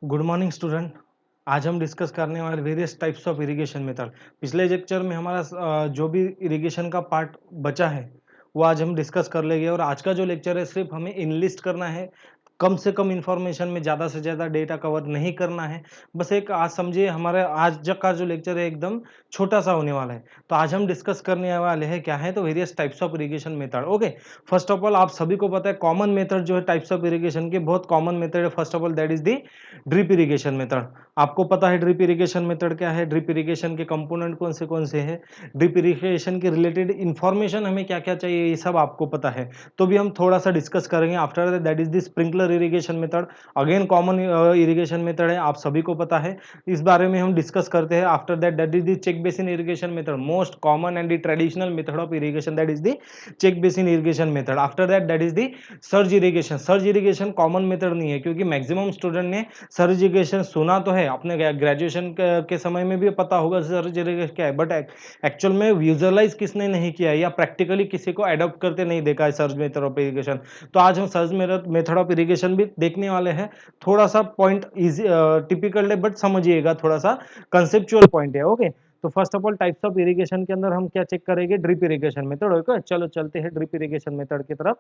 Good morning student. आज हम discuss करने वाले various types of irrigation method. पिछले लेक्चर में हमारा जो भी इरिगेशन का पार्ट बचा है वो आज हम डिस्कस कर लेंगे और आज का जो लेक्चर है सिर्फ हमें इनलिस्ट करना है। कम से कम इंफॉर्मेशन में ज़्यादा से ज़्यादा डेटा कवर नहीं करना है। बस एक आज समझिए हमारा आज का जो लेक्चर है एकदम छोटा सा होने वाला है। तो आज हम डिस्कस करने वाले हैं क्या है, तो various types of irrigation method. Okay, first of all आप सभी को पता है कॉमन मेथड जो है टाइप्स ऑफ इरिगेशन के, बहुत कॉमन मेथड है। First of all that is the drip irrigation method. आपको पता है ड्रिप इरिगेशन मेथड क्या है, ड्रिप इरिगेशन के कंपोनेंट कौन से हैं, ड्रिप इरिगेशन के रिलेटेड इंफॉर्मेशन हमें क्या क्या चाहिए, ये सब आपको पता है। तो भी हम थोड़ा सा डिस्कस करेंगे। After that is the sprinkler irrigation method, again common irrigation method है, आप सभी को पता है, इस बारे में हम डिस्कस करते हैं। After that is the check basin irrigation method, most common and the traditional method of irrigation, that is the check basin irrigation method. After that is the surge irrigation. Surge irrigation common method नहीं है क्योंकि maximum student ने surge irrigation सुना तो है, अपने graduation के समय में भी पता होगा सर्ज इरिगेशन क्या है, बट एक्चुअल में विजुअलाइज किसने नहीं किया है या प्रैक्टिकली किसी को अडॉप्ट करते नहीं देखा है सर्ज मेथड ऑफ इरिगेशन। तो आज हम सर्ज मेथड ऑफ इरिगेशन भी देखने वाले हैं। थोड़ा सा पॉइंट इजी टिपिकल है बट समझिएगा, थोड़ा सा कंसेप्चुअल पॉइंट है। ओके, तो first of all types of irrigation के अंदर हम क्या चेक करेंगे, ड्रिप इरिगेशन मेथड। ओके, चलो चलते हैं ड्रिप इरिगेशन मेथड की तरफ।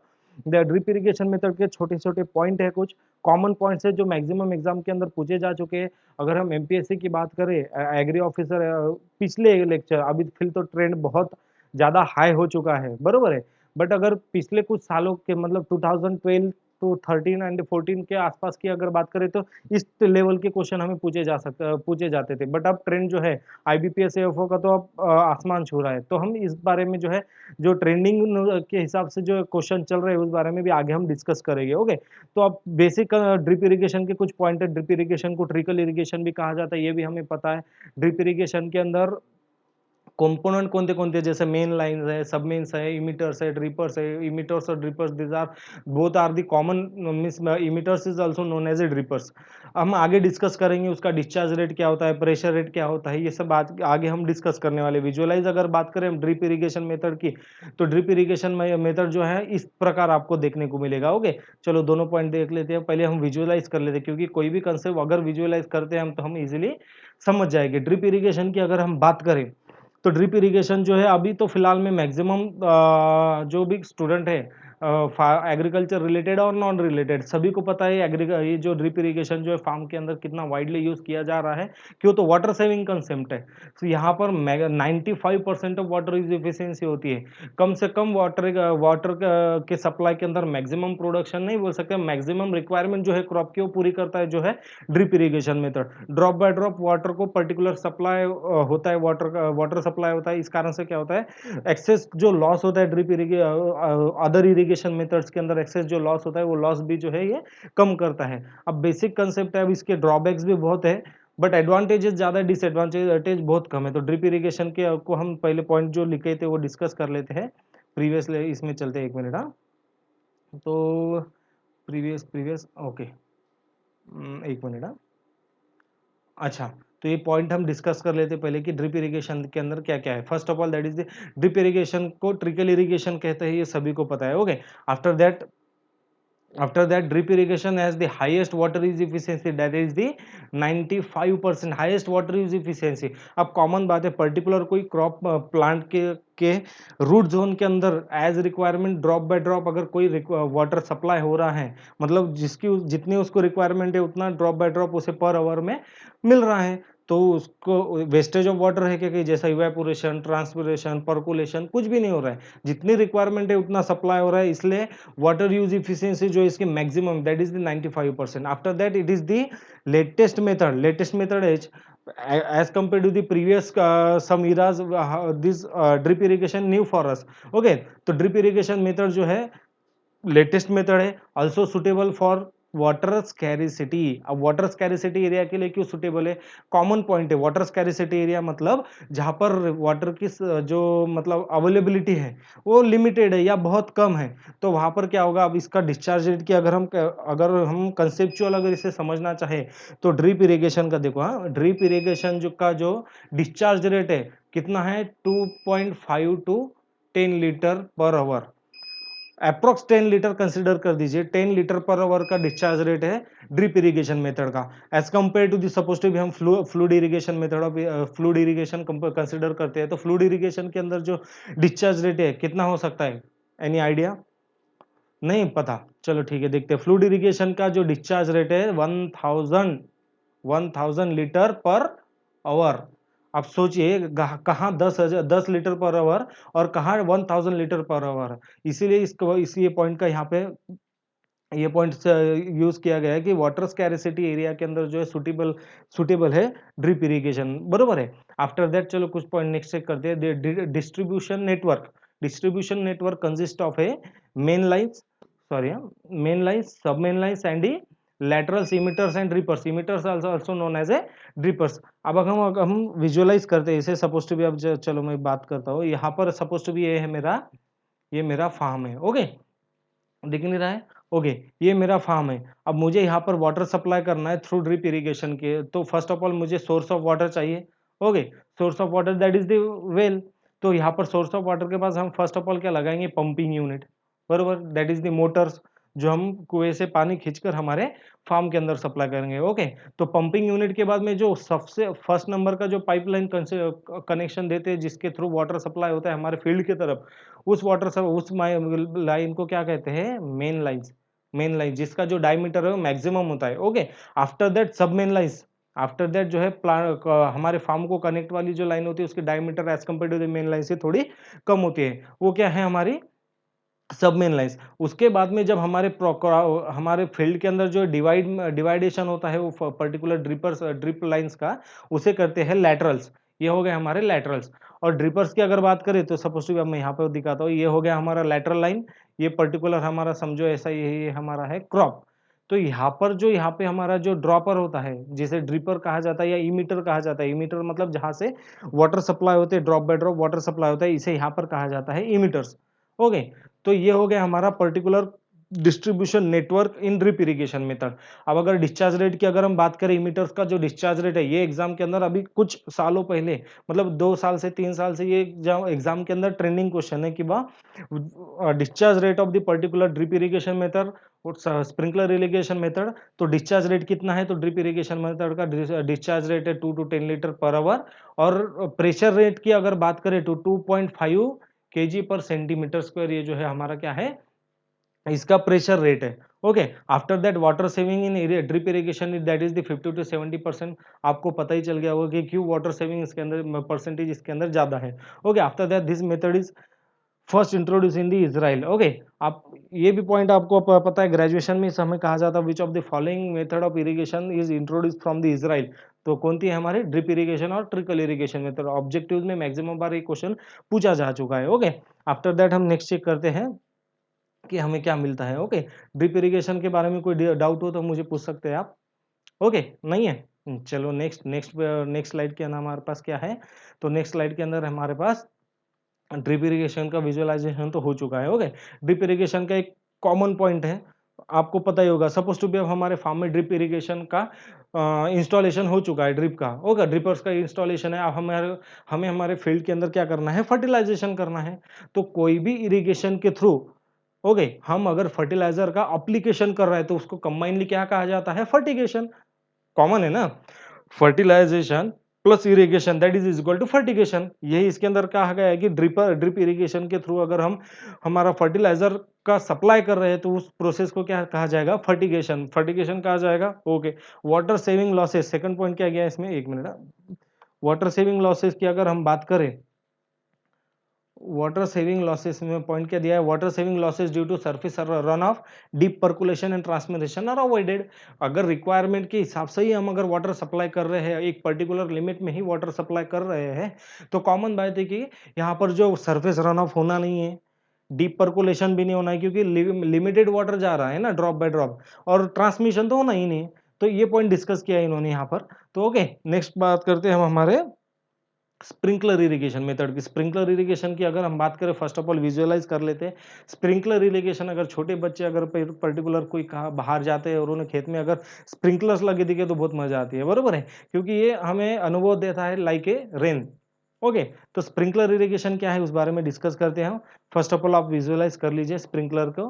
ड्रिप इरिगेशन मेथड के छोटे छोटे पॉइंट है, कुछ कॉमन पॉइंट्स है जो मैक्सिमम एग्जाम के अंदर पूछे जा चुके हैं। अगर हम एमपीएससी की बात करें, एग्री ऑफिसर, पिछले लेक्चर, अभी फिर तो ट्रेंड बहुत ज़्यादा हाई हो चुका है, बरोबर है। बट अगर पिछले कुछ सालों के मतलब 2012 तो 13 एंड 14 के आसपास की अगर बात करें तो इस लेवल के क्वेश्चन हमें पूछे जाते थे। बट अब ट्रेंड जो है आईबीपीएस एएफओ का तो अब आसमान छू रहा है। तो हम इस बारे में जो है, जो ट्रेंडिंग के हिसाब से जो क्वेश्चन चल रहे हैं उस बारे में भी आगे हम डिस्कस करेंगे। ओके, तो अब बेसिक ड्रिप इरिगेशन के कुछ पॉइंट है। ड्रिप इरिगेशन को ट्रिकल इरिगेशन भी कहा जाता है, ये भी हमें पता है। ड्रिप इरिगेशन के अंदर कंपोनेंट कोणते-कोणते, जैसे मेन लाइन्स है, सब मेन्स है, इमिटर्स है, ड्रिपर्स है। इमिटर्स और drippers, these are both are the common, means emitters is also known as a drippers. हम आगे डिस्कस करेंगे उसका डिस्चार्ज रेट क्या होता है, प्रेशर रेट क्या होता है, ये सब बात आगे हम डिस्कस करने वाले। विजुअलाइज अगर बात करें हम ड्रिप इरिगेशन मेथड की, तो ड्रिप इरिगेशन मेथड जो है इस प्रकार आपको देखने को मिलेगा। ओके, चलो दोनों पॉइंट देख लेते हैं। पहले हम विजुअलाइज कर लेते हैं क्योंकि कोई भी कंसेप्ट अगर विजुअलाइज करते हैं हम तो हम इजीली समझ जाएंगे। ड्रिप इरिगेशन की अगर हम बात करें तो ड्रिप इरिगेशन जो है अभी तो फिलहाल में मैक्सिमम जो भी स्टूडेंट है एग्रीकल्चर रिलेटेड और नॉन रिलेटेड, सभी को पता है ये जो ड्रिप इरिगेशन जो है फार्म के अंदर कितना वाइडली यूज किया जा रहा है। क्यों, तो वाटर सेविंग कंसेप्ट है। तो यहाँ पर 95% ऑफ वाटर यूज एफिशिएंसी होती है। कम से कम वाटर के सप्लाई के अंदर मैक्सिमम प्रोडक्शन नहीं बोल सकते, मैक्सिमम रिक्वायरमेंट जो है क्रॉप की वो पूरी करता है जो है drip irrigation method. Drop by drop water को पर्टिकुलर सप्लाई होता है, वाटर सप्लाई होता है। इस कारण से क्या होता है, एक्सेस जो लॉस होता है अदर इरिगेशन मेथड्स के अंदर एक्सेस जो लॉस होता है वो लॉस भी जो है ये कम करता है। अब बेसिक कंसेप्ट है, अब इसके ड्रॉबैक्स भी बहुत है बट एडवांटेजेस ज़्यादा, डिसएडवांटेज बहुत कम है। तो ड्रिप इरिगेशन के को हम पहले पॉइंट जो लिखे थे वो डिस्कस कर लेते हैं। प्रीवियस इसमें चलते हैं, एक मिनट। हाँ, तो प्रीवियस प्रीवियस ओके, एक मिनट। हाँ, अच्छा, तो ये पॉइंट हम डिस्कस कर लेते हैं पहले कि ड्रिप इरिगेशन के अंदर क्या-क्या है। First of all that is the drip irrigation को ट्रिकल इरिगेशन कहते हैं, ये सभी को पता है। Okay, after that after that drip irrigation has the highest water use efficiency, that is the 95% highest water use efficiency। अब कॉमन बात है, पर्टिकुलर कोई क्रॉप प्लांट के रूट जोन के अंदर as requirement drop by drop अगर कोई water supply हो रहा है, मतलब जिसकी जितनी उसको रिक्वायरमेंट है उतना ड्रॉप बाय ड्रॉप उसे पर आवर में मिल रहा है, तो उसको वेस्टेज ऑफ वाटर है क्या, कि जैसा इवेपोरेशन, ट्रांसपिरेशन, पर्कुलेशन कुछ भी नहीं हो रहा है। जितनी रिक्वायरमेंट है उतना सप्लाई हो रहा है, इसलिए वाटर यूज इफिशियंसी जो इसकी maximum, that is the 95%। After that it is the latest method is as compared to the previous some eras, this drip irrigation new for us। okay, तो drip irrigation method जो है latest method है, also suitable for water scarcity. अब water scarcity area के लिए क्यों suitable है, common point है। वाटर स्कैरिसिटी एरिया मतलब जहाँ पर वाटर की जो मतलब अवेलेबिलिटी है वो लिमिटेड है या बहुत कम है, तो वहाँ पर क्या होगा। अब इसका डिस्चार्ज रेट की अगर हम कंसेप्चुअल अगर इसे समझना चाहे तो ड्रिप इरिगेशन का देखो। हाँ, ड्रिप इरिगेशन जो डिस्चार्ज रेट है कितना है, 2.5 to 10 litre per hour. Approx 10 litre consider कर दीजिए, 10 लीटर पर आवर का डिस्चार्ज रेट है ड्रिप इरिगेशन मेथड का, as compare to the suppose to भी हम fluid irrigation method of fluid irrigation consider करते हैं, तो फ्लूइड इरिगेशन के अंदर जो डिस्चार्ज रेट है कितना हो सकता है, एनी आइडिया? नहीं पता, चलो ठीक है देखते हैं। फ्लूइड इरिगेशन का जो डिस्चार्ज रेट है 1000 लीटर पर आवर। आप सोचिए कहाँ 10 लीटर पर आवर और कहाँ 1000 लीटर पर आवर। इसीलिए इसको इसी पॉइंट का यहाँ पे ये पॉइंट यूज किया गया है कि वाटर स्कैरिसिटी एरिया के अंदर जो है सुटेबल है ड्रिप इरिगेशन, बरोबर है। आफ्टर दैट चलो कुछ पॉइंट नेक्स्ट चेक करते हैं। Distribution network consist of a main lines, sorry main lines, sub main lines and the laterals, emitters and reapers. Emitters also known as a reapers. अब अगर हम visualise करते हैं इसे, सपोज टू बी, अब चलो मैं बात करता हूँ, यहाँ पर सपोज टू बी ये है ये मेरा फार्म है, ओके, दिख नहीं रहा है, ओके, ये मेरा फार्म है। अब मुझे यहाँ पर वाटर सप्लाई करना है थ्रू ड्रिप इरिगेशन के, तो फर्स्ट ऑफ ऑल मुझे सोर्स ऑफ वाटर चाहिए, okay, source of water that is the well. तो यहाँ पर सोर्स ऑफ वाटर के पास हम फर्स्ट ऑफ ऑल क्या लगाएंगे, पंपिंग यूनिट, बरोबर, दैट इज द मोटर्स जो हम कुएं से पानी खींचकर हमारे फार्म के अंदर सप्लाई करेंगे, ओके। तो पंपिंग यूनिट के बाद में जो सबसे फर्स्ट नंबर का जो पाइपलाइन कनेक्शन देते हैं जिसके थ्रू वाटर सप्लाई होता है हमारे फील्ड की तरफ, उस लाइन को क्या कहते हैं, मेन लाइन्स। मेन लाइन जिसका जो डायमीटर है वो मैक्सिमम होता है, ओके। आफ्टर दैट सब मेन लाइन्स, आफ्टर दैट जो है प्लांट हमारे फार्म को कनेक्ट वाली जो लाइन होती है उसकी diameter as compare to the main line से थोड़ी कम होती है, वो क्या है, हमारी सब मेन लाइन्स। उसके बाद में जब हमारे फील्ड के अंदर जो डिवाइडेशन होता है वो पर्टिकुलर ड्रिप लाइन्स का, उसे करते हैं लैटरल्स। ये हो गए हमारे लैटरल्स। और ड्रिपर्स की अगर बात करें तो सपोज टू, अब मैं यहाँ पे दिखाता हूँ, ये हो गया हमारा लैटरल लाइन, ये पर्टिकुलर हमारा समझो ऐसा ये हमारा है क्रॉप। तो यहाँ पे हमारा जो ड्रॉपर होता है जिसे ड्रिपर कहा जाता है या इमीटर कहा जाता है, इमीटर मतलब जहां से वाटर सप्लाई होते हैं, drop by drop water supply होता है, इसे यहाँ पर कहा जाता है इमीटर्स, ओके। तो ये हो गया हमारा पर्टिकुलर डिस्ट्रीब्यूशन नेटवर्क इन ड्रिप इरिगेशन मेथड। अब अगर डिस्चार्ज रेट की अगर हम बात करें, इमीटर्स का जो डिस्चार्ज रेट है, ये एग्जाम के अंदर अभी कुछ सालों पहले, मतलब 2 साल से 3 साल से ये एग्जाम के अंदर ट्रेंडिंग क्वेश्चन है कि discharge rate of the particular drip irrigation method और स्प्रिंकलर इरिगेशन मेथड। तो डिस्चार्ज रेट कितना है, तो ड्रिप इरिगेशन मेथड का डिस्चार्ज रेट है 2 to 10 लीटर पर आवर। और प्रेशर रेट की अगर बात करें तो 2.5 kg पर सेंटीमीटर स्क्वायर, ये जो है हमारा क्या है, इसका प्रेशर रेट है, okay. After that water saving in drip irrigation that is the 50 to 70%। आपको पता ही चल गया होगा कि क्यों वाटर सेविंग इसके अंदर परसेंटेज इसके अंदर ज्यादा है, okay. After that this method is first introduce in the Israel, okay. आप ये भी पॉइंट आपको पता है, ग्रेजुएशन में इस हमें कहा जाता है which of the following method of irrigation is introduce from the Israel. तो कौन सी है हमारी, ड्रिप इरिगेशन और ट्रिकल इरिगेशन मेथड। ऑब्जेक्टिव में मैक्सिमम बार ये क्वेश्चन पूछा जा चुका है, ओके। आफ्टर दैट हम नेक्स्ट चेक करते हैं कि हमें क्या मिलता है, ओके। ड्रिप इरिगेशन के बारे में कोई डाउट हो तो मुझे पूछ सकते हैं आप, ओके, नहीं है। चलो नेक्स्ट नेक्स्ट नेक्स्ट स्लाइड के अंदर हमारे पास क्या है, तो नेक्स्ट स्लाइड के अंदर हमारे पास ड्रिप इरिगेशन का विजुअलाइजेशन तो हो चुका है, ओके। ड्रिप इरिगेशन का एक कॉमन पॉइंट है, आपको पता ही होगा, सपोज टू बी अब हमारे फार्म में ड्रिप इरिगेशन का इंस्टॉलेशन हो चुका है, ड्रिप का, ओके, ड्रिपर्स का इंस्टॉलेशन है। अब हमें हमारे फील्ड के अंदर क्या करना है, फर्टिलाइजेशन करना है। तो कोई भी इरिगेशन के थ्रू, ओके, हम अगर फर्टिलाइजर का अप्लीकेशन कर रहे हैं तो उसको कंबाइनली क्या कहा जाता है, फर्टिगेशन। कॉमन है ना, fertilization plus irrigation that is equal to fertigation. यही इसके अंदर कहा गया है कि ड्रिप इरिगेशन के थ्रू अगर हम हमारा फर्टिलाइजर का सप्लाई कर रहे हैं तो उस प्रोसेस को क्या कहा जाएगा, फर्टिगेशन, फर्टिगेशन कहा जाएगा, okay. Water saving losses, second point क्या गया इसमें, एक मिनट। वाटर सेविंग लॉसेस की अगर हम बात करें, वाटर सेविंग लॉसेस में पॉइंट क्या दिया है, water saving losses due to surface run off, deep percolation and transmission are avoided. अगर रिक्वायरमेंट के हिसाब से ही हम अगर वाटर सप्लाई कर रहे हैं, एक पर्टिकुलर लिमिट में ही वाटर सप्लाई कर रहे हैं, तो कॉमन बात है कि यहाँ पर जो सरफेस रन ऑफ होना नहीं है, डीप पर्कुलेशन भी नहीं होना है, क्योंकि लिमिटेड वाटर जा रहा है ना, ड्रॉप बाय ड्रॉप, और ट्रांसमिशन तो होना ही नहीं। तो ये पॉइंट डिस्कस किया इन्होंने यहाँ पर। तो ओके, नेक्स्ट बात करते हैं हम हमारे स्प्रिंकलर इरिगेशन मेथड की। स्प्रिंकलर इरिगेशन की अगर हम बात करें, फर्स्ट ऑफ ऑल विजुअलाइज कर लेते हैं। स्प्रिंकलर इरिगेशन, अगर छोटे बच्चे अगर पर्टिकुलर कोई कहा बाहर जाते हैं और उन्हें खेत में अगर स्प्रिंकलर्स लगे दिखे तो बहुत मजा आती है, बरोबर है, क्योंकि ये हमें अनुभव देता है लाइक ए रेन, ओके, तो स्प्रिंकलर इरिगेशन क्या है उस बारे में डिस्कस करते हैं हम। फर्स्ट ऑफ ऑल आप विजुअलाइज कर लीजिए स्प्रिंकलर को।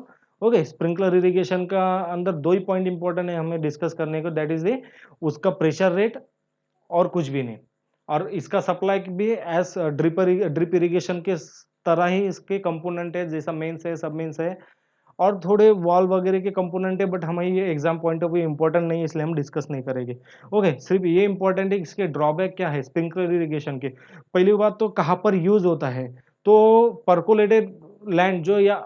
ओके, स्प्रिंकलर इरिगेशन का अंदर दो ही पॉइंट इंपॉर्टेंट है हमें डिस्कस करने को, दैट इज द उसका प्रेशर रेट और कुछ भी नहीं। और इसका सप्लाई भी एज ड्रिप इरिगेशन के तरह ही इसके कंपोनेंट है, जैसा मेंस है, सब मेंस है और थोड़े वॉल वगैरह के कंपोनेंट है, बट हमें ये exam point of view important नहीं है, इसलिए हम डिस्कस नहीं करेंगे। ओके, सिर्फ ये इंपॉर्टेंट है इसके ड्रॉबैक क्या है स्प्रिंकलर इरिगेशन के। पहली बात तो कहाँ पर यूज होता है, तो परकोलेटेड लैंड जो या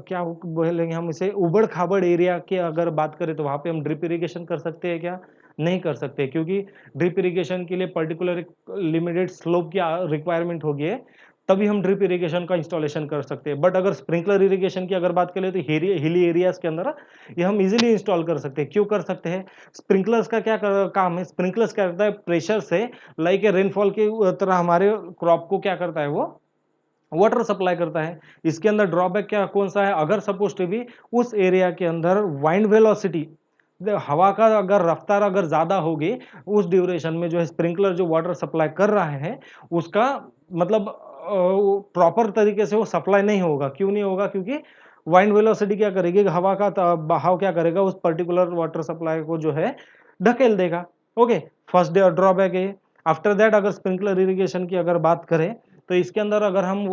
क्या बोलेंगे हम इसे, उबड़ खाबड़ एरिया की अगर बात करें तो वहां पे हम ड्रिप इरिगेशन कर सकते हैं क्या? नहीं कर सकते, क्योंकि ड्रिप इरिगेशन के लिए पर्टिकुलर लिमिटेड स्लोप की रिक्वायरमेंट होगी है, तभी हम ड्रिप इरिगेशन का इंस्टॉलेशन कर सकते हैं। बट अगर स्प्रिंकलर इरिगेशन की अगर बात करें तो हिली एरियाज के अंदर ये हम इजीली इंस्टॉल कर सकते हैं। क्यों कर सकते हैं? स्प्रिंकलर्स का क्या काम है, स्प्रिंकलर्स क्या करता है, प्रेशर से लाइक रेनफॉल के तरह हमारे क्रॉप को क्या करता है, वो वाटर सप्लाई करता है। इसके अंदर ड्रॉबैक क्या कौन सा है, अगर सपोज टू बी उस एरिया के अंदर वाइंड वेलोसिटी, हवा का अगर रफ्तार अगर ज्यादा होगी उस ड्यूरेशन में, जो है स्प्रिंकलर जो वाटर सप्लाई कर रहा है उसका मतलब प्रॉपर तरीके से वो सप्लाई नहीं होगा। क्यों नहीं होगा? क्योंकि वाइंड वेलोसिटी क्या करेगी, हवा का बहाव क्या करेगा, उस पर्टिकुलर वाटर सप्लाई को जो है ढकेल देगा। ओके, फर्स्ट ड्रॉबैक है। आफ्टर दैट अगर स्प्रिंकलर इरिगेशन की अगर बात करें तो इसके अंदर अगर हम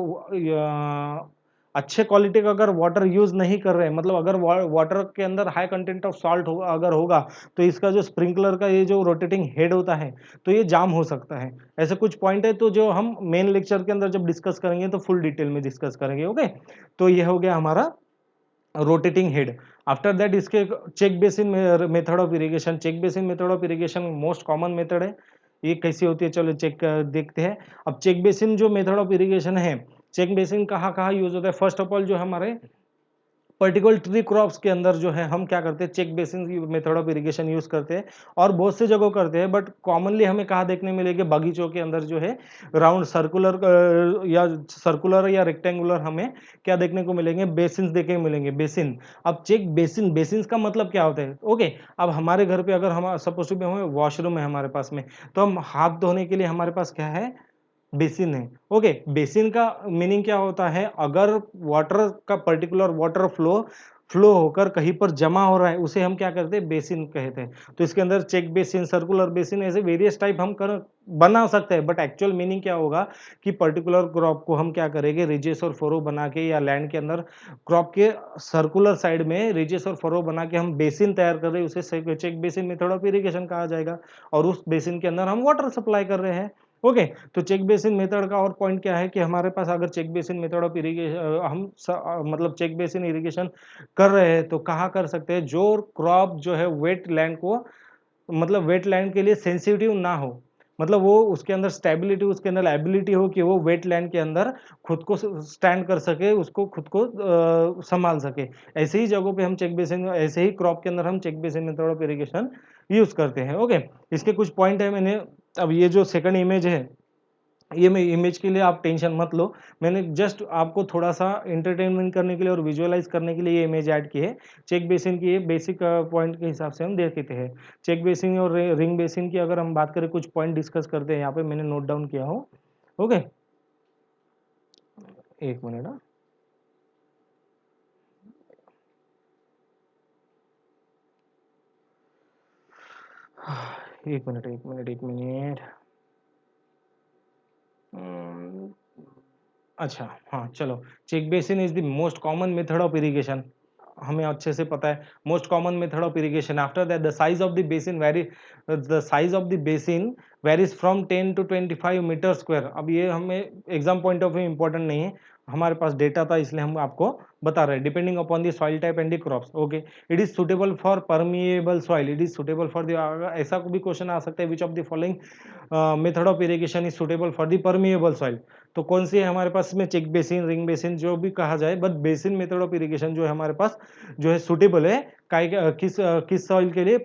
अच्छे क्वालिटी का अगर वाटर यूज नहीं कर रहे हैं, मतलब अगर वाटर के अंदर हाई कंटेंट ऑफ सॉल्ट अगर होगा तो इसका जो स्प्रिंकलर का ये जो रोटेटिंग हेड होता है तो ये जाम हो सकता है। ऐसे कुछ पॉइंट है तो जो हम मेन लेक्चर के अंदर जब डिस्कस करेंगे तो फुल डिटेल में डिस्कस करेंगे। ओके, तो ये हो गया हमारा रोटेटिंग हेड। आफ्टर दैट इसके check basin method of irrigation. Check basin method of irrigation most common method है। ये कैसी होती है, चलो चेक देखते हैं। अब चेक बेसिन जो मेथड ऑफ इरिगेशन है, चेक बेसिन कहाँ कहाँ यूज होता है? फर्स्ट ऑफ ऑल जो हमारे पर्टिकुलर ट्री क्रॉप्स के अंदर जो है हम क्या करते हैं, check basin method of irrigation use करते हैं और बहुत से जगह करते हैं, बट कॉमनली हमें कहाँ देखने मिलेगी, बगीचों के अंदर जो है राउंड सर्कुलर या रेक्टेंगुलर हमें क्या देखने को मिलेंगे, बेसिन देखने को मिलेंगे, बेसिन। अब चेक बेसिन, बेसिन का मतलब क्या होता है? ओके, अब हमारे घर पे अगर हम सपोज टू हमें वॉशरूम है हमारे पास में, तो हम हाथ धोने के लिए हमारे पास क्या है, बेसिन है। ओके, बेसिन का मीनिंग क्या होता है, अगर वाटर का पर्टिकुलर वाटर फ्लो होकर कहीं पर जमा हो रहा है उसे हम क्या करते हैं, बेसिन कहते हैं। तो इसके अंदर चेक बेसिन, सर्कुलर बेसिन, ऐसे वेरियस टाइप हम कर बना सकते हैं, बट एक्चुअल मीनिंग क्या होगा कि पर्टिकुलर क्रॉप को हम क्या करेंगे, रिजेस और फरो बना के या लैंड के अंदर क्रॉप के सर्कुलर साइड में रिजेस और फरो बना के हम बेसिन तैयार कर रहे हैं, उसे check basin method of irrigation कहा जाएगा। और उस बेसिन के अंदर हम वाटर सप्लाई कर रहे हैं। ओके, तो चेक बेसिन मेथड का और पॉइंट क्या है कि हमारे पास अगर check basin method of irrigation मतलब चेक बेसिन इरिगेशन कर रहे हैं तो कहाँ कर सकते हैं, जो क्रॉप जो है वेट लैंड को, मतलब वेट लैंड के लिए सेंसिटिव ना हो, मतलब वो उसके अंदर स्टेबिलिटी, उसके अंदर एबिलिटी हो कि वो वेट लैंड के अंदर खुद को स्टैंड कर सके, उसको खुद को संभाल सके। ऐसे ही जगहों पे हम चेक बेसिन, ऐसे ही क्रॉप के अंदर हम check basin method of irrigation use करते हैं। ओके, इसके कुछ पॉइंट है। मैंने अब ये जो सेकंड इमेज है, ये मैं इमेज के लिए आप टेंशन मत लो, मैंने जस्ट आपको थोड़ा सा एंटरटेनमेंट करने के लिए और विजुअलाइज करने के लिए ये इमेज ऐड की है। चेक बेसिन की ये बेसिक पॉइंट के हिसाब से हम देखते हैं। चेक बेसिन और रिंग बेसिन की अगर हम बात करें, कुछ पॉइंट डिस्कस करते हैं, यहाँ पे मैंने नोट डाउन किया हूँ। ओके, एक मिनट। एक मिनट, एक मिनट, एक मिनट। हम्म, अच्छा, हाँ चलो। Check basin is the most common method of irrigation, हमें अच्छे से पता है, most common method of irrigation. After that the size of the basin very, the size of the basin varies from 10 to 25 metre square. अब ये हमें exam point of view important नहीं है, हमारे पास डेटा था इसलिए हम आपको बता रहे हैं। Depending upon the soil type and the crops. Okay, it is suitable for permeable soil, it is suitable for the, ऐसा भी क्वेश्चन आ सकता है, which of the following method of irrigation is suitable for the permeable soil. तो कौन सी है हमारे पास में, check basin, ring basin, जो भी कहा जाए, but basin method of irrigation जो है हमारे पास जो है सुटेबल है किस सॉइल के लिए,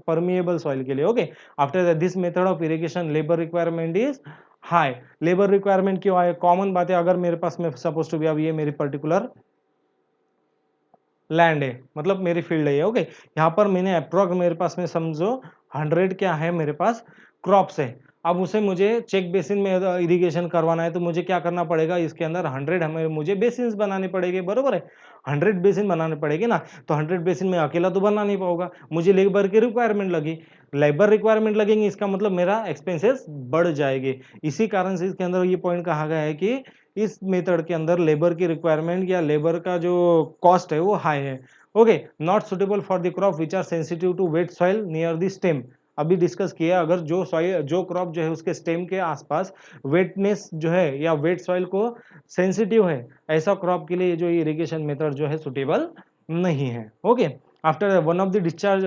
परमिएबल सॉइल के लिए। Okay, after this method of irrigation labour requirement is high. Labour requirement क्यों आए, कॉमन बात है, अगर मेरे पास में सपोज टू बी, अब ये मेरी पर्टिकुलर लैंड है, मतलब मेरी फील्ड है। ओके, यहाँ पर मैंने अप्रोक्स मेरे पास में समझो 100 क्या है मेरे पास क्रॉप्स है। अब उसे मुझे चेक बेसिन में इरिगेशन करवाना है, तो मुझे क्या करना पड़ेगा, इसके अंदर 100 हमें मुझे बेसिन बनाने पड़ेंगे, बरोबर है, 100 बेसिन बनाने पड़ेंगे ना। तो 100 बेसिन में अकेला तो बना नहीं पाऊंगा, मुझे लेबर की रिक्वायरमेंट लगी, लेबर रिक्वायरमेंट लगेंगे, इसका मतलब मेरा एक्सपेंसेस बढ़ जाएंगे। इसी कारण से इसके अंदर ये पॉइंट कहा गया है कि इस मेथड के अंदर लेबर की रिक्वायरमेंट या लेबर का जो कॉस्ट है वो हाई है। Okay, not suitable for the crop which are sensitive to wet soil near the stem. अभी डिस्कस किया, अगर जो सॉइल, जो क्रॉप जो है उसके स्टेम के आसपास वेटनेस जो है या वेट सॉइल को सेंसिटिव है, ऐसा क्रॉप के लिए जो इरिगेशन मेथड जो है सुटेबल नहीं है। Okay, after one of the discharge,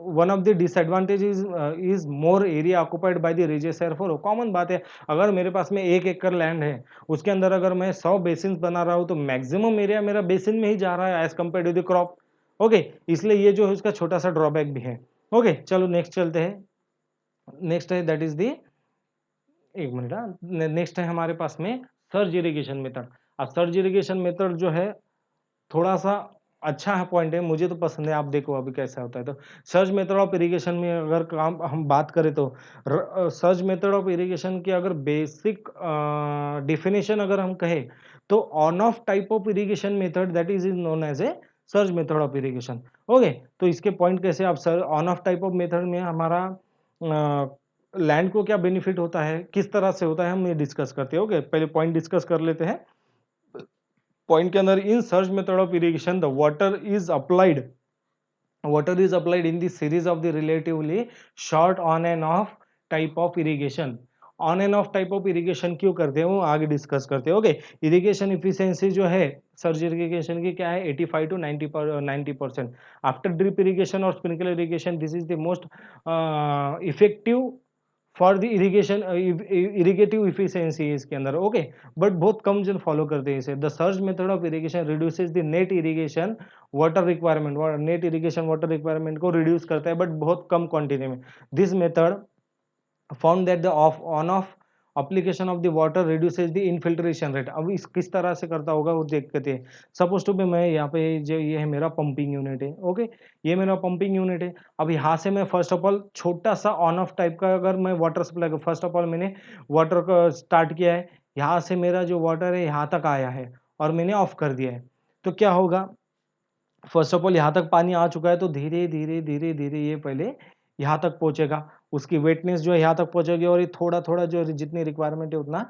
one of the disadvantage is more area occupied by the reservoir. Common बात है, अगर मेरे पास में 1 एकड़ लैंड है, उसके अंदर अगर मैं 100 बेसिन बना रहा हूँ, तो मैक्सिमम एरिया मेरा बेसिन में ही जा रहा है as compare to the crop. Okay, इसलिए ये जो है उसका छोटा सा ड्रॉबैक भी है। ओके, चलो नेक्स्ट चलते हैं। नेक्स्ट है दैट इज दी, एक मिनट, नेक्स्ट है हमारे पास में सर्ज इरिगेशन मेथड। अब सर्ज इरिगेशन मेथड जो है थोड़ा सा अच्छा है पॉइंट है, मुझे तो पसंद है, आप देखो अभी कैसा होता है। तो सर्ज मेथड ऑफ इरिगेशन में अगर काम हम बात करें तो सर्ज मेथड ऑफ इरिगेशन की अगर बेसिक डिफिनेशन अगर हम कहें, तो on off type of irrigation method that is known as a surge method of irrigation. Okay, तो इसके पॉइंट कैसे, आप sir on off type of method में हमारा लैंड को क्या बेनिफिट होता है, किस तरह से होता है, हम ये डिस्कस करते हैं। ओके, पहले पॉइंट डिस्कस कर लेते हैं। पॉइंट के अंदर, in search method of irrigation the water is applied in the series of the relatively short on and off type of irrigation। On end of type of irrigation क्यों करते हैं वो आगे डिस्कस करते हैं। ओके, इरिगेशन इफिशियंसी जो है surge irrigation की क्या है, 85 टू 90%। आफ्टर ड्रिप इरिगेशन और sprinkler irrigation, this is the most effective for the irrigation, irrigative efficiency इसके अंदर। ओके, बट बहुत कम जन फॉलो करते हैं इसे। The search method of irrigation reduces the net irrigation water requirement, net irrigation water requirement को reduce करता है, बट बहुत कम क्वांटिटी में। This method found that the of on off application of the water reduces the infiltration rate. अब इस किस तरह से करता होगा वो देखते हैं। सपोज टू भी मैं यहाँ पे जो ये है मेरा पंपिंग यूनिट है। ओके, ये मेरा पंपिंग यूनिट है। अब यहाँ से मैं फर्स्ट ऑफ ऑल छोटा सा ऑन ऑफ टाइप का अगर मैं water supply, first of all मैंने वाटर का स्टार्ट किया है, यहाँ से मेरा जो वाटर है यहाँ तक आया है और मैंने ऑफ कर दिया है, तो क्या होगा, फर्स्ट ऑफ ऑल यहाँ तक पानी आ चुका है, तो धीरे धीरे धीरे धीरे ये पहले यहाँ तक पहुंचेगा, उसकी वेटनेस जो है यहाँ तक पहुंचेगी, और ये थोड़ा थोड़ा जो जितनी रिक्वायरमेंट है उतना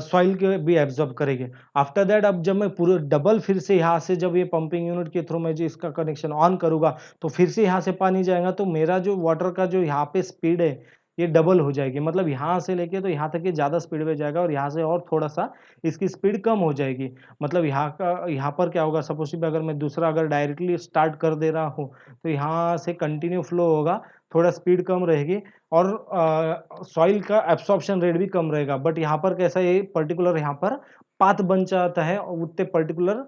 सॉइल के भी एब्जॉर्ब करेंगे। आफ्टर दैट अब जब मैं पूरे डबल फिर से यहाँ से जब ये पंपिंग यूनिट के थ्रू मैं जो इसका कनेक्शन ऑन करूंगा, तो फिर से यहाँ से पानी जाएगा, तो मेरा जो वाटर का जो यहाँ पे स्पीड है ये डबल हो जाएगी। मतलब यहाँ से लेके तो यहाँ तक ये ज़्यादा स्पीड में जाएगा, और यहाँ से और थोड़ा सा इसकी स्पीड कम हो जाएगी। मतलब यहाँ पर क्या होगा, सपोज अगर मैं दूसरा अगर डायरेक्टली स्टार्ट कर दे रहा हूँ, तो यहाँ से कंटिन्यू फ्लो होगा, थोड़ा स्पीड कम रहेगी, और सॉइल का एब्सॉर्प्शन रेट भी कम रहेगा। बट यहाँ पर कैसा, ये पर्टिकुलर यहाँ पर पाथ बन जाता है उतने पर्टिकुलर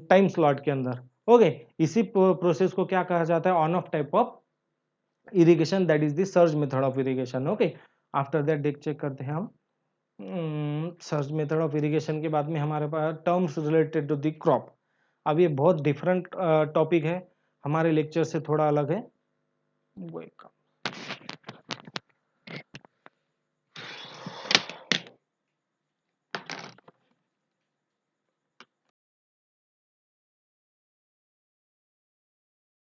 टाइम स्लॉट के अंदर। ओके, इसी प्रोसेस को क्या कहा जाता है, on off type of irrigation, that is the surge method of irrigation. Okay, after that देख चेक करते हैं हम सर्च मेथड ऑफ इरिगेशन के बाद में हमारे पास terms related to the crop. अब ये बहुत डिफरेंट टॉपिक है, हमारे लेक्चर से थोड़ा अलग है।